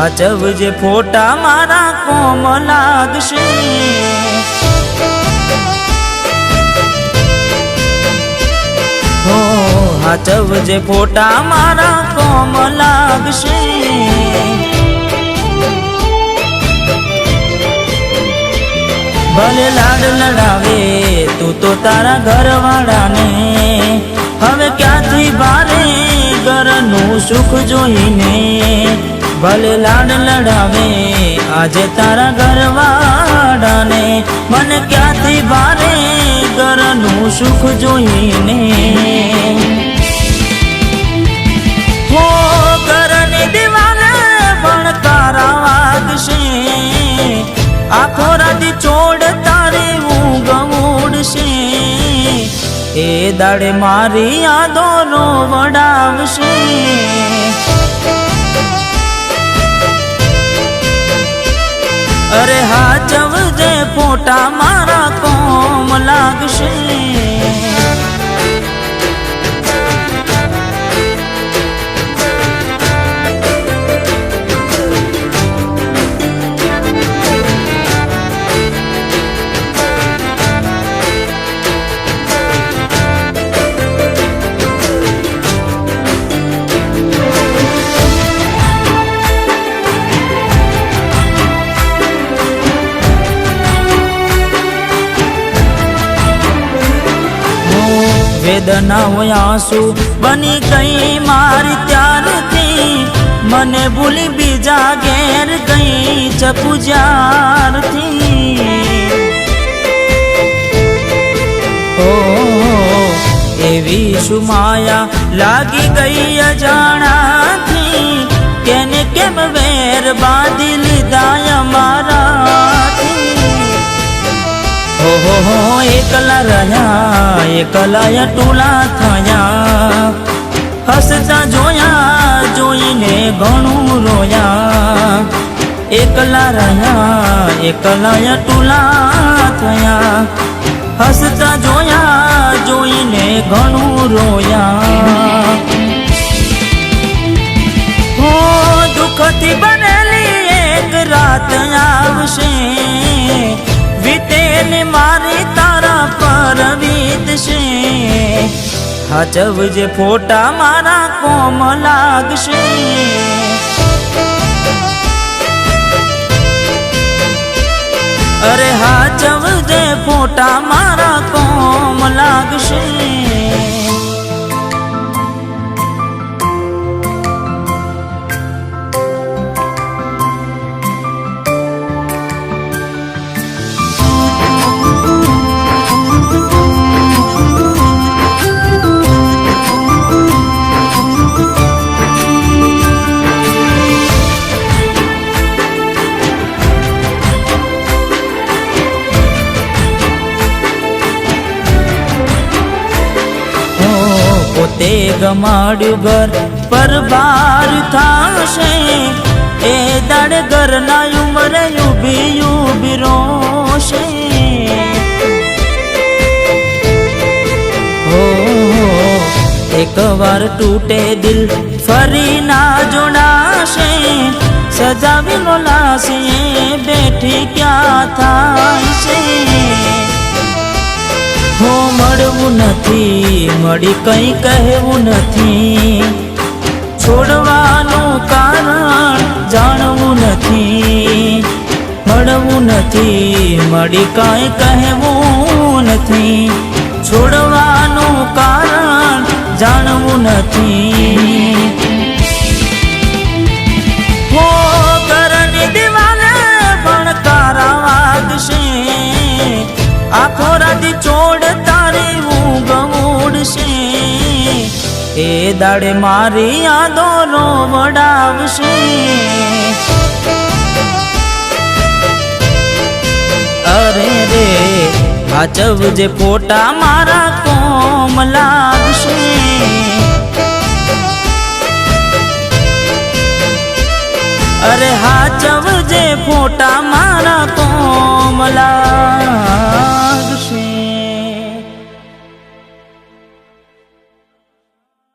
હાચવજે ફોટા મારા કોમ લાગશે। હો હાચવજે ફોટા મારા કોમ લાગશે। ભલે લાડ લડાવે તું તો તારા ઘરવાળાને, હવે ક્યાંથી ભારે ઘરનું સુખ જોઈને। ભલે લાડ લડાવે આજે તારા ઘરવાળાને, મને ક્યાંથી ભારે ઘરનું સુખ જોઈને। હો ઘરની દિવાલે ભણકારા વાગશે, આખો રાત ચોડ તારી ઊંઘ ઉડશે। એ દાડે મારી યાદો રોવડાવશે। અરે હાચવજે ફોટા મારા કોમ લાગશે। વેદનાઓ આંસુ બની ગઈ મારી ત્યારથી, મને ભૂલી બીજા ઘેર ગઈ ચપુ જ્યારથી। ઓ એવી સુમાયા લાગી ગઈ અજાણાથી, કેને કેમ વેર બાંધી લીધા અમારાથી। હો એકલા રહ્યા એકલા ટોલા થયા, હસતા જોયા જોઈને ઘણું રોયા। એકલા રહ્યા એકલા ટોલા થયા, હસતા જોયા જોઈને ઘણું રોયા। હો દુઃખથી બનેલી એક રાત આવશે, વીતેલી મારી તારા પર વીતશે। હાચવજે ફોટા મારા કોમ લાગશે। અરે હાચવજે ફોટા મારા કોમ લાગશે। પોતે ગમાડ્યું ઘર પર બાર થાશે, એ દાડે ઘરના ઉમરે ઉભી ઉભી રોશે। હો એક વાર તૂટે દિલ ફરી ના જોડાશે, સજાવેલો લાશ એ બેઠી ક્યાં થાય છે। હો મળવું નથી મળી કઈ કહેવું નથી, છોડવાનું કારણ જાણવું નથી। મળવું નથી મળી કઈ કહેવું નથી, છોડવાનું કારણ જાણવું નથી। હો ઘરની દિવાલે ભણકારા વાગશે, આખો રાત ચોડ તારી ઊંઘ ઉડશે। એ દાડે મારી યાદો રોવડાવશે। અરે રે હાચવજે ફોટા મારા કોમ લાગશે। અરે હાચવજે ફોટા મારા કોમ લાગશે।